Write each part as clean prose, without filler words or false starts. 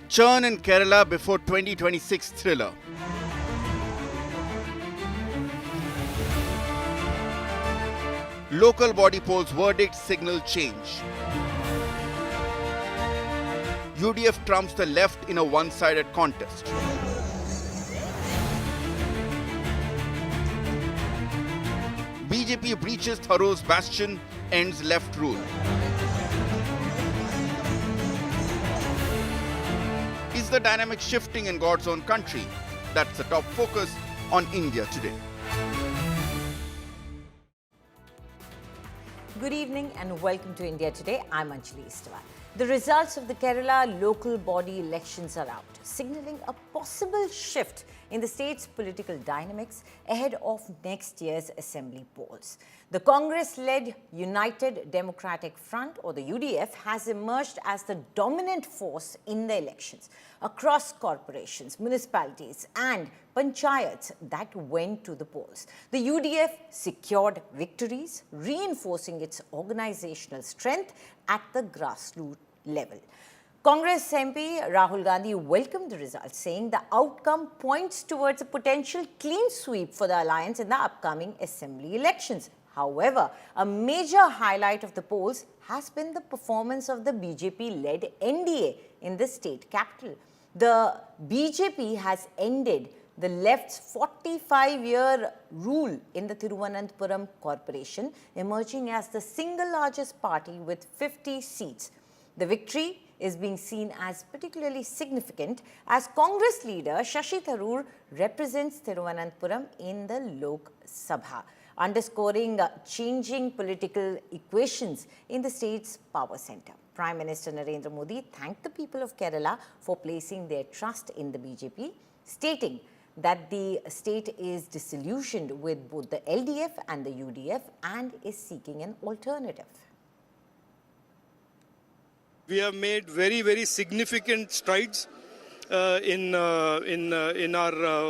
Churn in Kerala before 2026 thriller. Local body polls verdict signal change. UDF trumps the left in a one-sided contest. BJP breaches Tharoor's bastion, ends left rule. Is the dynamic shifting in God's own country? That's the top focus on India Today. Good evening and welcome to India Today. I'm Anjali Istawa. The results of the Kerala local body elections are out, signalling a possible shift in the state's political dynamics ahead of next year's assembly polls. The Congress-led United Democratic Front, or the UDF, has emerged as the dominant force in the elections across corporations, municipalities and panchayats that went to the polls. The UDF secured victories, reinforcing its organizational strength at the grassroots level. Congress MP Rahul Gandhi welcomed the results, saying the outcome points towards a potential clean sweep for the alliance in the upcoming assembly elections. However, a major highlight of the polls has been the performance of the BJP-led NDA in the state capital. The BJP has ended the left's 45-year rule in the Thiruvananthapuram Corporation, emerging as the single largest party with 50 seats. The victory is being seen as particularly significant as Congress leader Shashi Tharoor represents Thiruvananthapuram in the Lok Sabha, underscoring changing political equations in the state's power centre. Prime Minister Narendra Modi thanked the people of Kerala for placing their trust in the BJP, stating that the state is disillusioned with both the LDF and the UDF and is seeking an alternative. We have made very significant strides in our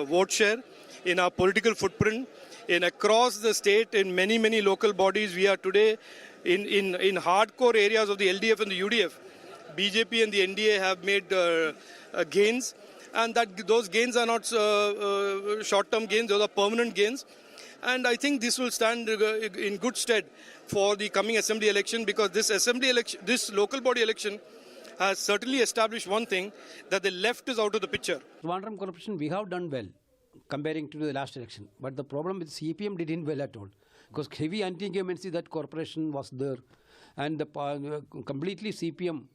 vote share, in our political footprint, in across the state, in many local bodies. We are today in hardcore areas of the LDF and the UDF. BJP and the NDA have made gains, and those gains are not short-term gains; those are permanent gains. And I think this will stand in good stead for the coming assembly election, because this local body election has certainly established one thing, that the left is out of the picture. Thiruvananthapuram Corporation, we have done well comparing to the last election. But the problem with CPM didn't well at all. Because heavy anti-incumbency, that corporation was there. And the completely CPM,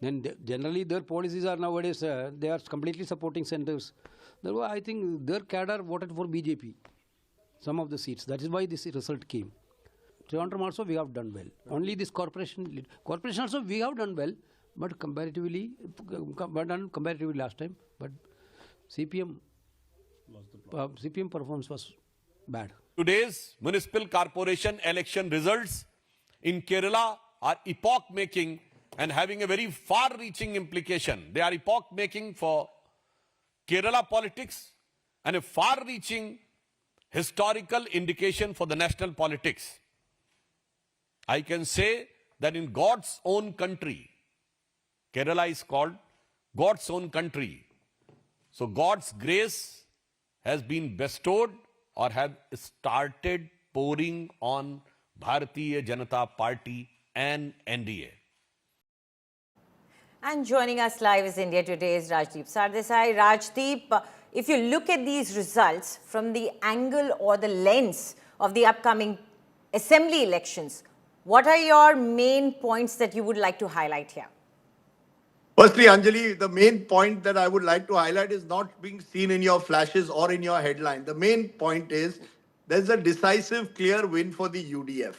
then generally their policies are nowadays, they are completely supporting centers. Therefore, I think their cadre voted for BJP. Some of the seats. That is why this result came. Thiruvananthapuram also we have done well. Only this corporation also we have done well, but comparatively last time. But CPM performance was bad. Today's municipal corporation election results in Kerala are epoch-making and having a very far-reaching implication. They are epoch-making for Kerala politics and a far-reaching historical indication for the national politics. I can say that in God's own country, Kerala is called God's own country. So God's grace has been bestowed or has started pouring on Bharatiya Janata Party and NDA. And joining us live is India Today's Rajdeep Sardesai. Rajdeep, if you look at these results from the angle or the lens of the upcoming assembly elections, what are your main points that you would like to highlight here? Firstly, Anjali, the main point that I would like to highlight is not being seen in your flashes or in your headline. The main point is there's a decisive, clear win for the UDF.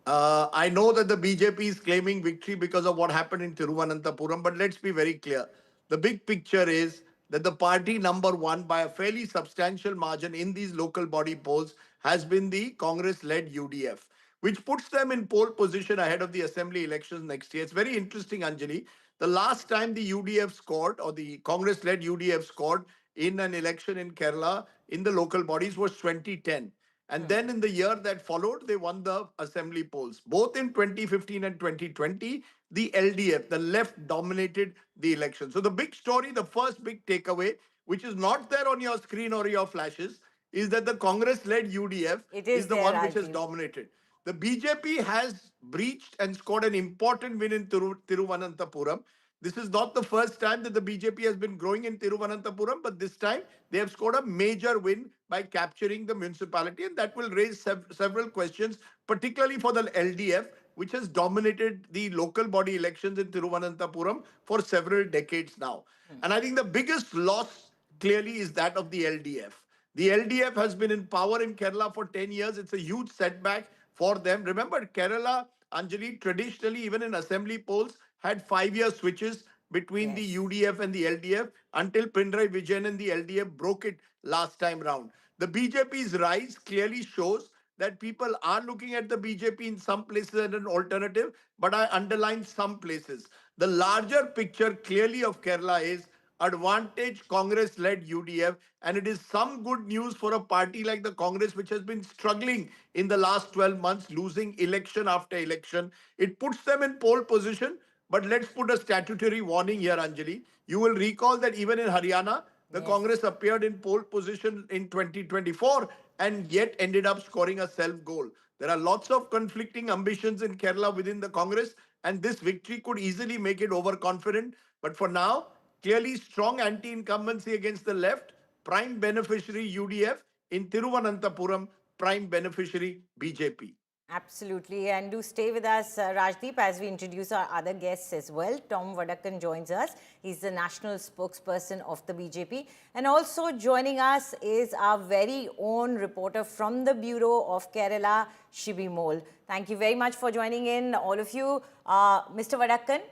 I know that the BJP is claiming victory because of what happened in Thiruvananthapuram, but let's be very clear. The big picture is that the party number one by a fairly substantial margin in these local body polls has been the Congress-led UDF, which puts them in pole position ahead of the assembly elections next year. It's very interesting, Anjali. The last time the UDF scored, or the Congress-led UDF scored in an election in Kerala in the local bodies was 2010. And then in the year that followed, they won the assembly polls. Both in 2015 and 2020, the LDF, the left, dominated the election. So the big story, the first big takeaway, which is not there on your screen or your flashes, is that the Congress-led UDF It is is the there, one which has Rajdeep. dominated. The BJP has breached and scored an important win in Thiruvananthapuram. This is not the first time that the BJP has been growing in Thiruvananthapuram, but this time they have scored a major win by capturing the municipality, and that will raise several questions, particularly for the LDF, which has dominated the local body elections in Thiruvananthapuram for several decades now. And I think the biggest loss clearly is that of the LDF. The LDF has been in power in Kerala for 10 years. It's a huge setback for them. Remember, Kerala, Anjali, traditionally, even in assembly polls, had 5-year switches between the Yes. UDF and the LDF until Pinarayi Vijayan and the LDF broke it last time round. The BJP's rise clearly shows that people are looking at the BJP in some places as an alternative, but I underline some places. The larger picture clearly of Kerala is advantage Congress-led UDF, and it is some good news for a party like the Congress, which has been struggling in the last 12 months, losing election after election. It puts them in pole position, but let's put a statutory warning here, Anjali. You will recall that even in Haryana, the Yes. Congress appeared in pole position in 2024 and yet ended up scoring a self goal. There are lots of conflicting ambitions in Kerala within the Congress, and this victory could easily make it overconfident. But for now, clearly strong anti incumbency against the left, prime beneficiary UDF, in Thiruvananthapuram, prime beneficiary BJP. Absolutely. And do stay with us, Rajdeep, as we introduce our other guests as well. Tom Vadakkan joins us. He's the national spokesperson of the BJP. And also joining us is our very own reporter from the Bureau of Kerala, Shibi Mole. Thank you very much for joining in, all of you. Mr. Vadakkan,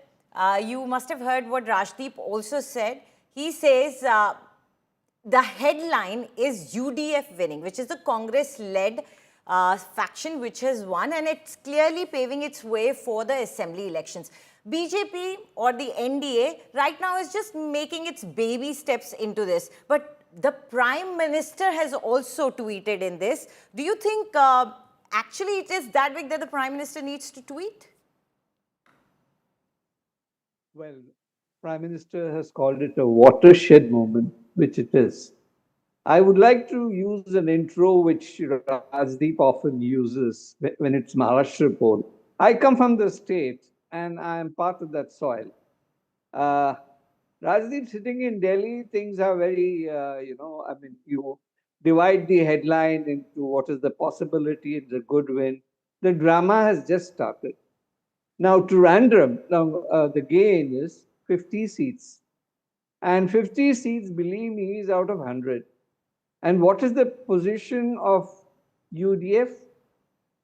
you must have heard what Rajdeep also said. He says the headline is UDF winning, which is the Congress-led faction which has won, and it's clearly paving its way for the assembly elections. BJP or the NDA right now is just making its baby steps into this. But the Prime Minister has also tweeted in this. Do you think actually it is that big that the Prime Minister needs to tweet? Well, Prime Minister has called it a watershed moment, which it is. I would like to use an intro which Rajdeep often uses when it's Maharashtra poll. I come from the state and I am part of that soil. Rajdeep, sitting in Delhi, things are very, you divide the headline into what is the possibility, it's a good win. The drama has just started. Now, Trivandrum, the gain is 50 seats. And 50 seats, believe me, is out of 100. And what is the position of UDF?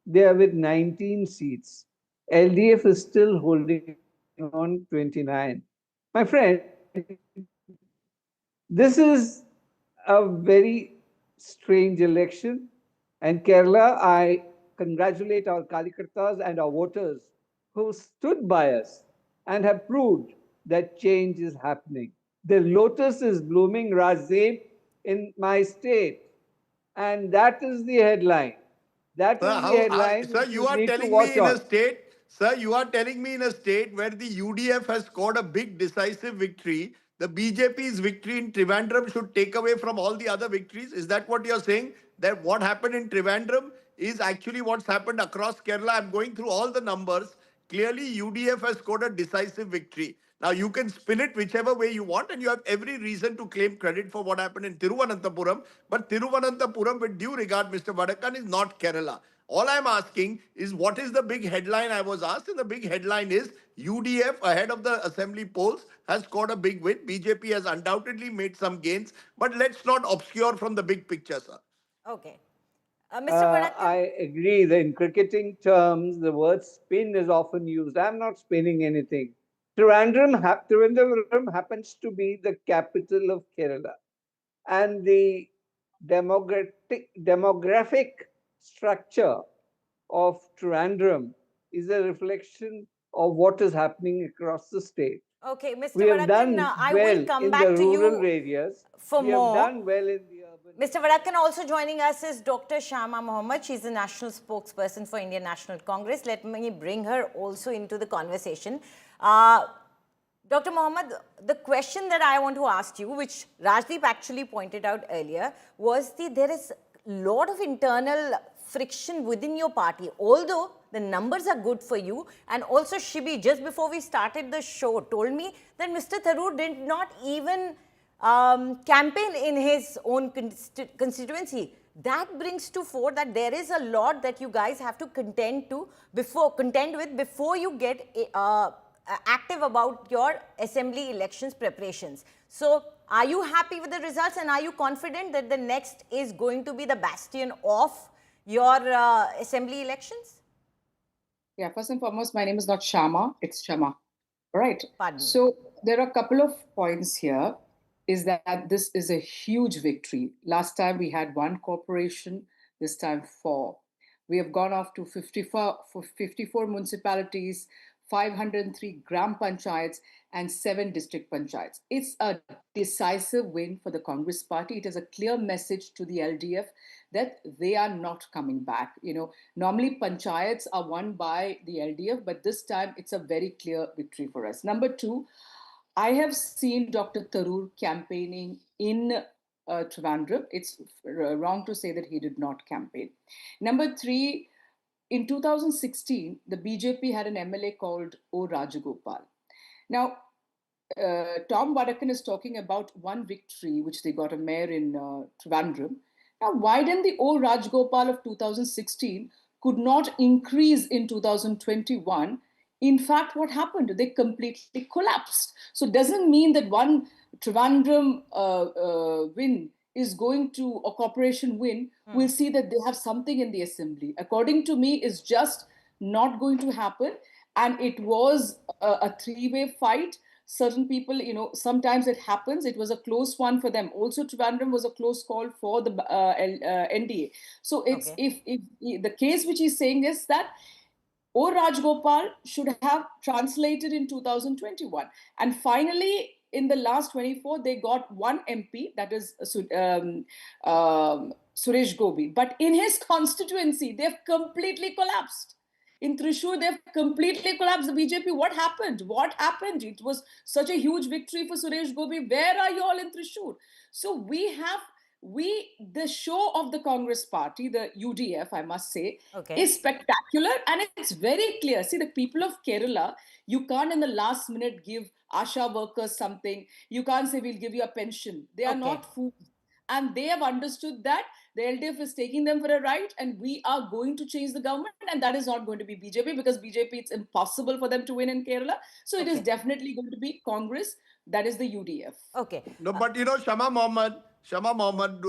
They are with 19 seats. LDF is still holding on 29. My friend, this is a very strange election. And Kerala, I congratulate our Kalikartas and our voters who stood by us and have proved that change is happening. The lotus is blooming, Rajdeep, in my state. And that is the headline. That is the headline Sir, which you you are need to telling watch me in a on. state, sir, you are telling me in a state where the UDF has scored a big decisive victory. The BJP's victory in Trivandrum should take away from all the other victories. Is that what you're saying? That what happened in Trivandrum is actually what's happened across Kerala? I'm going through all the numbers. Clearly, UDF has scored a decisive victory. Now, you can spin it whichever way you want, and you have every reason to claim credit for what happened in Thiruvananthapuram. But Thiruvananthapuram, with due regard, Mr. Vadakkan, is not Kerala. All I'm asking is what is the big headline I was asked? And the big headline is UDF, ahead of the assembly polls, has scored a big win. BJP has undoubtedly made some gains. But let's not obscure from the big picture, sir. Okay. Mr. Vadakkan? I agree that in cricketing terms, the word spin is often used. I'm not spinning anything. Trivandrum happens to be the capital of Kerala. And the demographic structure of Trivandrum is a reflection of what is happening across the state. Okay, Mr. We have Vadakkan, done I will well come in back the to rural you areas. for We more. have done well in the urban Mr. Varakan, also joining us is Dr. Shama Mohammed. She's the national spokesperson for Indian National Congress. Let me bring her also into the conversation. Dr. Mohammed, the question that I want to ask you, which Rajdeep actually pointed out earlier, was there is a lot of internal friction within your party, although the numbers are good for you. And also Shibi, just before we started the show, told me that Mr. Tharoor did not even campaign in his own constituency. That brings to fore that there is a lot that you guys have to contend with before you get active about your assembly elections preparations. So are you happy with the results, and are you confident that the next is going to be the bastion of your assembly elections? Yeah, first and foremost, my name is not Shama, it's Shama. All right. Pardon. So there are a couple of points here. Is that this is a huge victory. Last time we had 1 corporation, this time 4. We have gone off to 54 municipalities, 503 gram panchayats, and 7 district panchayats. It's a decisive win for the Congress party. It is a clear message to the LDF that they are not coming back. You know, normally panchayats are won by the LDF, but this time it's a very clear victory for us. Number 2, I have seen Dr. Tharoor campaigning in Trivandrum. It's wrong to say that he did not campaign. Number 3, in 2016, the BJP had an MLA called O. Rajagopal. Now, Tom Varakan is talking about 1 victory, which they got a mayor in Trivandrum. Now, why didn't the O. Rajagopal of 2016 could not increase in 2021? In fact, what happened? They completely collapsed. So it doesn't mean that 1 Trivandrum win is going to, a corporation win, we'll see that they have something in the assembly. According to me, it's just not going to happen. And it was a 3-way fight. Certain people, you know, sometimes it happens. It was a close one for them. Also, Trivandrum was a close call for the NDA. So it's if the case which he's saying is that O. Rajgopal should have translated in 2021. And finally, in the last 24, they got 1 MP, that is Suresh Gobi. But in his constituency, they've completely collapsed. In Thrissur, they've completely collapsed. The BJP, what happened? What happened? It was such a huge victory for Suresh Gobi. Where are you all in Thrissur? So the show of the Congress party, the UDF, I must say, is spectacular, and it's very clear. See, the people of Kerala, you can't in the last minute give Asha workers something. You can't say we'll give you a pension. They are not fools. And they have understood that the LDF is taking them for a ride, and we are going to change the government, and that is not going to be BJP, because BJP, it's impossible for them to win in Kerala. So it is definitely going to be Congress, that is the UDF. No, but you know, Shama Mohammed,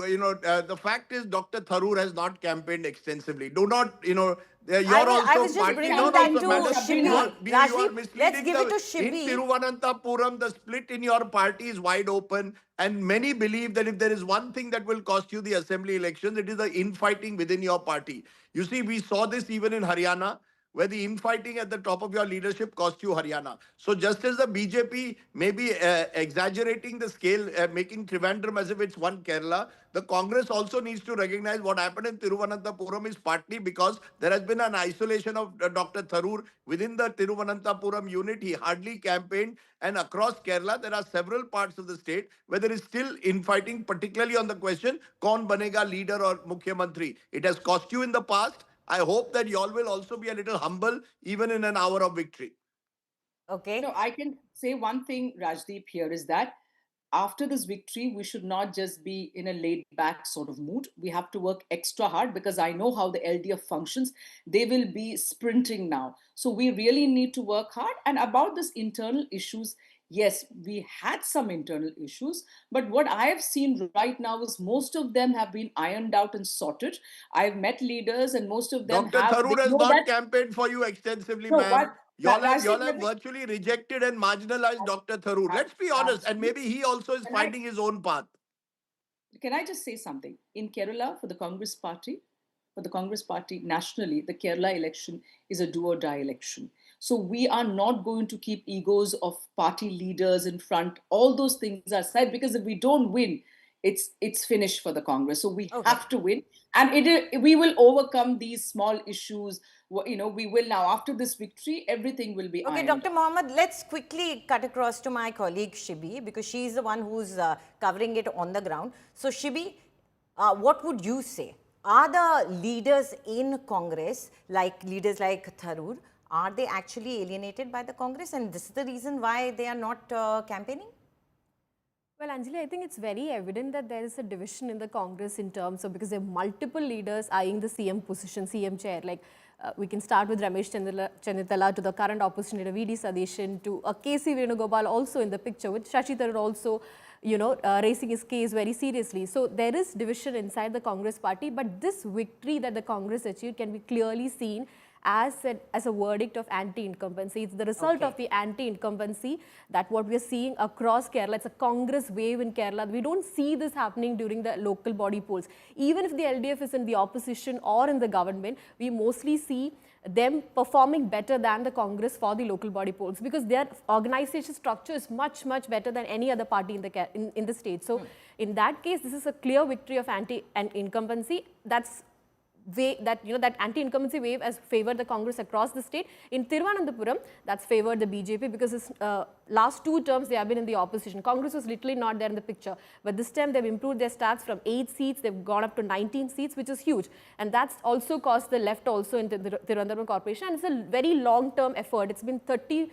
you know, the fact is Dr. Tharoor has not campaigned extensively. Do not, you know, you're I also was just bringing no, that no, to madam, Shibi. you are Rajdeep, let's misleading give it to Shibi. In Thiruvananthapuram, the split in your party is wide open, and many believe that if there is one thing that will cost you the assembly elections, it is the infighting within your party. You see, we saw this even in Haryana, where the infighting at the top of your leadership cost you Haryana. So just as the BJP may be exaggerating the scale, making Trivandrum as if it's one Kerala, the Congress also needs to recognize what happened in Thiruvananthapuram is partly because there has been an isolation of Dr. Tharoor within the Thiruvananthapuram unit. He hardly campaigned, and across Kerala, there are several parts of the state where there is still infighting, particularly on the question, kaun banega leader or Mukhyamantri. It has cost you in the past. I hope that you all will also be a little humble, even in an hour of victory. No, I can say one thing, Rajdeep, here is that after this victory, we should not just be in a laid back sort of mood. We have to work extra hard, because I know how the LDF functions. They will be sprinting now. So we really need to work hard. And about this internal issues, yes, we had some internal issues, but what I have seen right now is most of them have been ironed out and sorted. I've met leaders, and most of them Dr. Tharoor has not campaigned for you extensively, ma'am. Y'all have virtually rejected and marginalized Dr. Tharoor. Let's be honest, and maybe he also is finding his own path. Can I just say something? In Kerala, for the Congress party nationally, the Kerala election is a do or die election. So we are not going to keep egos of party leaders in front. All those things aside, because if we don't win, it's finished for the Congress. So we Okay. have to win, and we will overcome these small issues. We will now, after this victory, everything will be Okay, ironed Dr. Mohammed, let's quickly cut across to my colleague Shibi, because she's the one who's covering it on the ground. So Shibi, what would you say? Are the leaders in Congress, like leaders like Tharoor, are they actually alienated by the Congress, and this is the reason why they are not campaigning? Well, Anjali, I think it's very evident that there is a division in the Congress in terms of, because there are multiple leaders eyeing the CM position, CM chair. Like we can start with Ramesh Chennithala to the current opposition leader VD Sadeshan to KC Venugopal also in the picture, with Shashi Tharoor also, raising his case very seriously. So there is division inside the Congress party, but this victory that the Congress achieved can be clearly seen as a verdict of anti-incumbency. It's the result of the anti-incumbency that what we are seeing across Kerala. It's a Congress wave in Kerala. We don't see this happening during the local body polls. Even if the LDF is in the opposition or in the government, we mostly see them performing better than the Congress for the local body polls, because their organization structure is much, much better than any other party in the state. So in that case, this is a clear victory of anti-incumbency. That anti-incumbency wave has favored the Congress across the state. In Thiruvananthapuram, that's favored the BJP, because his last 2 terms they have been in the opposition. Congress was literally not there in the picture. But this time they've improved their stats from 8 seats, they've gone up to 19 seats, which is huge. And that's also caused the left also in the Thiruvananthapuram Corporation. And it's a very long-term effort. It's been 30+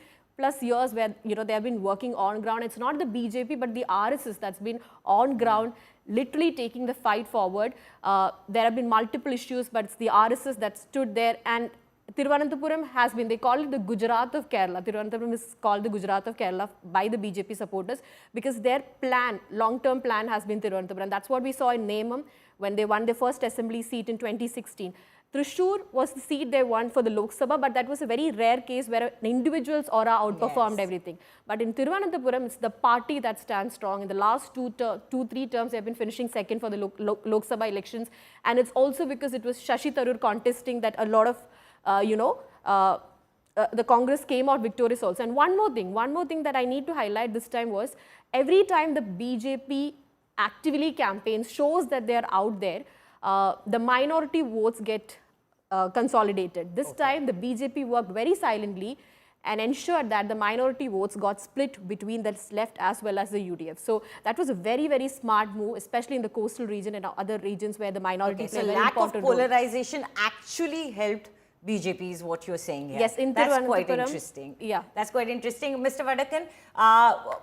years where they have been working on ground. It's not the BJP but the RSS that's been on ground, literally taking the fight forward. There have been multiple issues, but it's the RSS that stood there. And Thiruvananthapuram has been, they call it the Gujarat of Kerala. Thiruvananthapuram is called the Gujarat of Kerala by the BJP supporters, because their plan, long-term plan, has been Thiruvananthapuram. That's what we saw in Nemam when they won their first assembly seat in 2016. Thrissur was the seat they won for the Lok Sabha, but that was a very rare case where an individual's aura outperformed everything. But in Thiruvananthapuram, it's the party that stands strong. In the last 3 terms, they've been finishing second for the Lok Sabha elections. And it's also because it was Shashi Tharoor contesting that a lot of, the Congress came out victorious also. And one more thing that I need to highlight this time was, every time the BJP actively campaigns, shows that they're out there, the minority votes get consolidated. This time the BJP worked very silently and ensured that the minority votes got split between the left as well as the UDF. So that was a very, very smart move, especially in the coastal region and other regions where the minority play a very important role. So lack of polarization actually helped BJP is what you're saying here. Yes, in that's quite Thiruvananthapuram, interesting. yeah. That's quite interesting. Mr. Vadakan,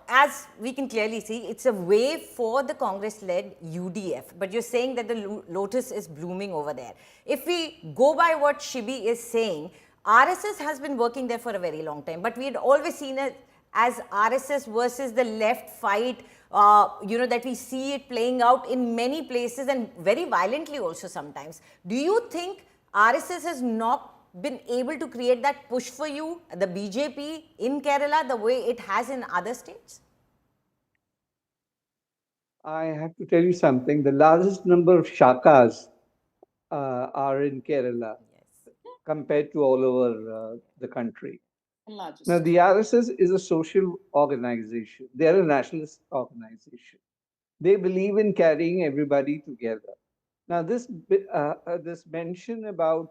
as we can clearly see, it's a wave for the Congress-led UDF, but you're saying that the lotus is blooming over there. If we go by what Shibi is saying, RSS has been working there for a very long time, but we had always seen it as RSS versus the left fight, that we see it playing out in many places and very violently also sometimes. Do you think RSS has not been able to create that push for you, the BJP in Kerala, the way it has in other states? I have to tell you something. The largest number of shakas are in Kerala compared to all over the country. Now, the RSS is a social organization. They are a nationalist organization. They believe in carrying everybody together. Now, this mention about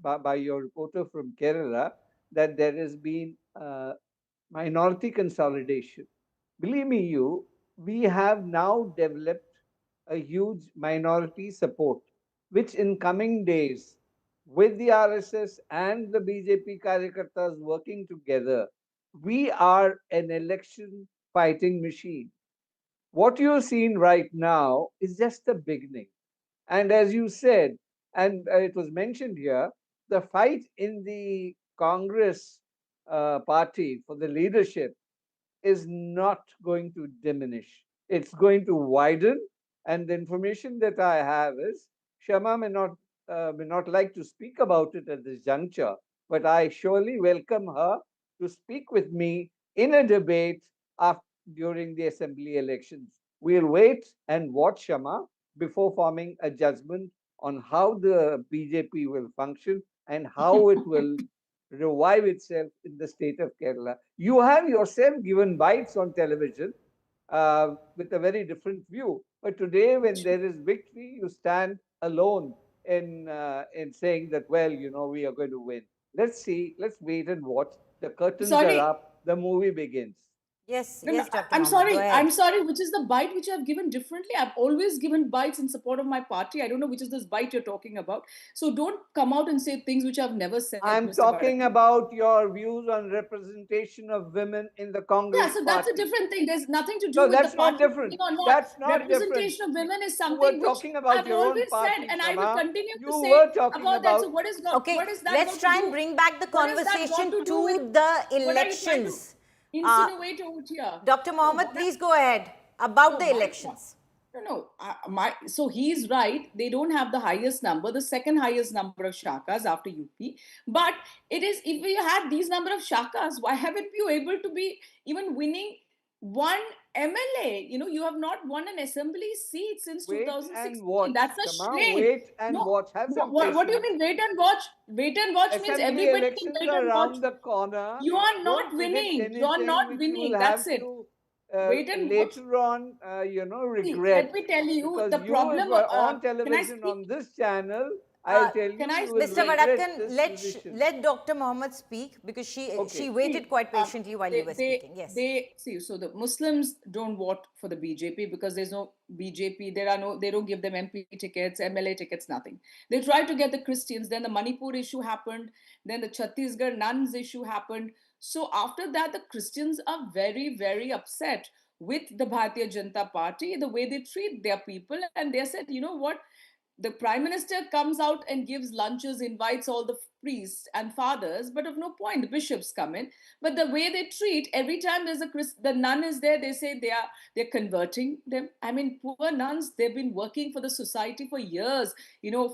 by your reporter from Kerala that there has been minority consolidation. Believe me, we have now developed a huge minority support, which in coming days, with the RSS and the BJP Karyakartas working together, we are an election fighting machine. What you're seeing right now is just the beginning. And as you said, and it was mentioned here, the fight in the Congress party for the leadership is not going to diminish. It's going to widen. And the information that I have is, Shama may not like to speak about it at this juncture, but I surely welcome her to speak with me in a debate during the assembly elections. We'll wait and watch, Shama, before forming a judgment on how the BJP will function and how it will revive itself in the state of Kerala. You have yourself given bites on television with a very different view. But today, when there is victory, you stand alone in saying that, well, we are going to win. Let's see. Let's wait and watch. The curtains are Sorry. up. The movie begins. Yes, No, no, yes, Dr. I'm Mohammed, go sorry. ahead. I'm sorry. Which is the bite which I've given differently? I've always given bites in support of my party. I don't know which is this bite you're talking about. So don't come out and say things which I've never said, I'm Mr. talking Vadakan. about your views on representation of women in the Yeah, Congress so that's a party. different thing. There's nothing to do No, with the that's not party different. being or not. That's not different. Representation of women is You were something which talking about I've your own always said, party, and I will Shama. continue You to say were talking about that. So about. Okay, what is that let's got try to and do? bring back the What has that got conversation to do with to the what are you trying to elections. insinuate over here? Dr. No, Mohammed, what please go ahead about the my elections. so he's right. They don't have the highest number, the second highest number of shakas after UP. But it is, if we had these number of shakas, why haven't you able to be even winning one MLA? You have not won an assembly seat since Wait 2016. and watch, That's a Shama. shame. Wait and No, watch. Have some what do you patience. mean wait and watch? Wait and watch means Assembly everybody can elections wait are and watch. around the corner. You are not Don't predict winning. You are anything not which you will winning. That's have it. to Wait and watch. later on, See, let regret. me tell you Because the you, if problem. you are on Can I television speak? on this channel, I'll tell Can you, I you will Mr. speak? regret Vadakan, this decision. let Dr. Mohammed speak because she Okay. waited See, quite patiently while you were speaking. Yes. They see. So the Muslims don't vote for the BJP because there's no BJP. They don't give them MP tickets, MLA tickets, nothing. They try to get the Christians. Then the Manipur issue happened. Then the Chhattisgarh nuns issue happened. So after that, the Christians are very, very upset with the Bharatiya Janata Party, the way they treat their people. And they said, you know what? The prime minister comes out and gives lunches, invites all the priests and fathers, but of no point. The bishops come in, but the way they treat every time there's the nun is there, they say they're converting them. I mean, poor nuns, they've been working for the society for years,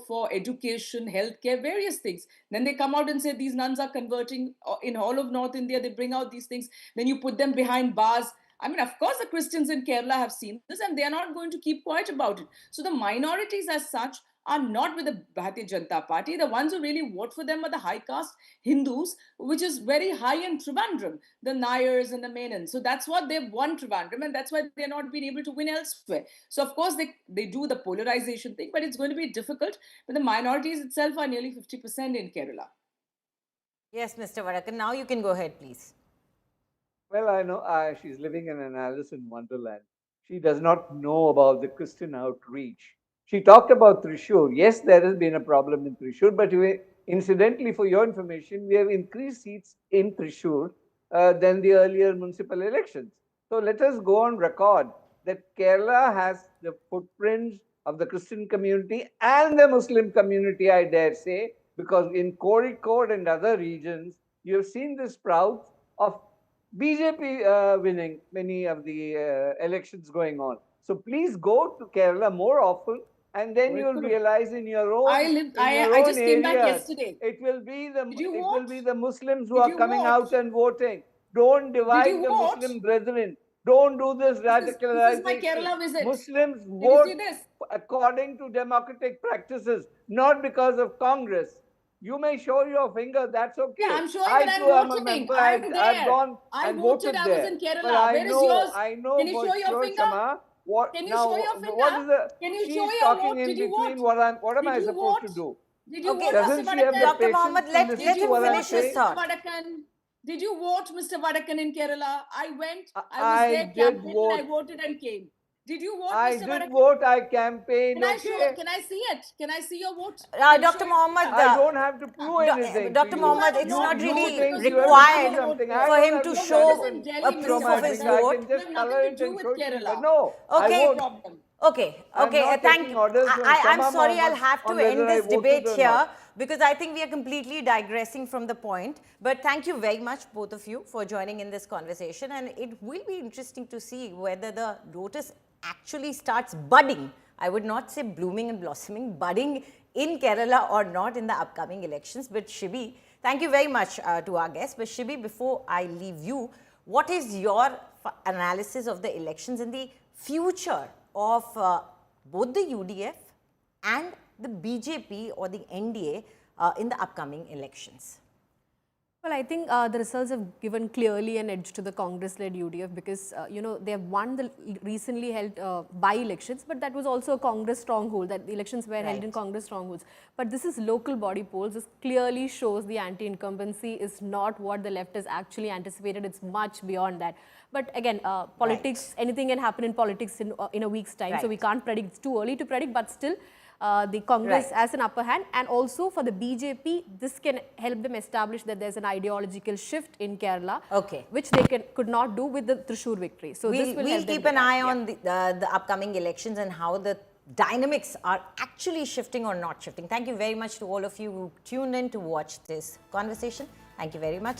for education, healthcare, various things. Then they come out and say these nuns are converting in all of North India. They bring out these things. Then you put them behind bars. I mean, of course, the Christians in Kerala have seen this and they are not going to keep quiet about it. So the minorities as such are not with the Bharatiya Janata Party. The ones who really vote for them are the high caste Hindus, which is very high in Trivandrum, the Nayars and the Menons. So that's what they've won Trivandrum, and that's why they're not been able to win elsewhere. So of course they do the polarization thing, but it's going to be difficult. But the minorities itself are nearly 50% in Kerala. Yes, Mr. Vadakan. Now you can go ahead, please. Well, I know she's living in an Alice in Wonderland. She does not know about the Christian outreach. She talked about Thrissur. Yes, there has been a problem in Thrissur, but incidentally, for your information, we have increased seats in Thrissur than the earlier municipal elections. So let us go on record that Kerala has the footprints of the Christian community and the Muslim community, I dare say, because in Kozhikode and other regions, you have seen the sprouts of BJP winning many of the elections going on. So please go to Kerala more often, and then you'll realize in your own I just came back yesterday. it will be the Muslims who Did are you coming vote? out and voting. Don't divide the vote? Muslim brethren. Don't do this radicalization. This is my Kerala visit. Muslims Did vote you see this? according to democratic practices, not because of Congress. You may show your finger, that's okay. Yeah, I'm showing that I'm too am a voting. member. I'm I've there. gone I and voted. voted I was there. in Kerala. But I Where is yours? know Can you for show your sure, finger? Shama. What Can you now? show your finger? What is the? Can you show She's your talking vote? in Did you between. vote? What am I Did you supposed vote? to do? Did you Okay. vote, Mr. Doesn't she have the Vadakan? Dr. patience Mohammed, to let listen Did to you what I'm vote, finish his saying? Mr. thought. Vadakan? Did you vote, Mr. Vadakan, in Kerala? I went. I was I there did campaigning. vote. I voted and came. Did you vote, I Mr. did Vadakan? vote. I campaigned. Okay. Can I see it? Can I see your vote? Can you Dr. show your Mohammed, finger? I don't have to prove anything to Dr. you. Mohammed, it's You not have really You think because you have to required do something. I for don't him have to to show stand up and a Delhi, proof show Mr. of my his finger. I vote. can just You have color nothing it to do and with show it to you. But Kerala. no, I Okay. vote. Problem. Okay, I'm okay, not thank taking you. orders from I'm Shama sorry, I'll Mohammed have to on end whether I this voted debate or here not. because I think we are completely digressing from the point. But thank you very much, both of you, for joining in this conversation. And it will be interesting to see whether the lotus actually starts budding. I would not say blooming and blossoming, budding in Kerala or not in the upcoming elections. But Shibi, thank you very much to our guests. But Shibi, before I leave you, what is your analysis of the elections and the future of both the UDF and the BJP or the NDA in the upcoming elections? Well, I think the results have given clearly an edge to the Congress-led UDF because, they have won the recently held by-elections, but that was also a Congress stronghold, that the elections were held in Congress strongholds. But this is local body polls. This clearly shows the anti-incumbency is not what the left has actually anticipated. It's much beyond that. But again, politics, anything can happen in politics in a week's time. So we can't predict. It's too early to predict, but still, the Congress has an upper hand, and also for the BJP, this can help them establish that there's an ideological shift in Kerala, which they could not do with the Thrissur victory. So we'll keep an eye on the upcoming elections and how the dynamics are actually shifting or not shifting. Thank you very much to all of you who tuned in to watch this conversation. Thank you very much.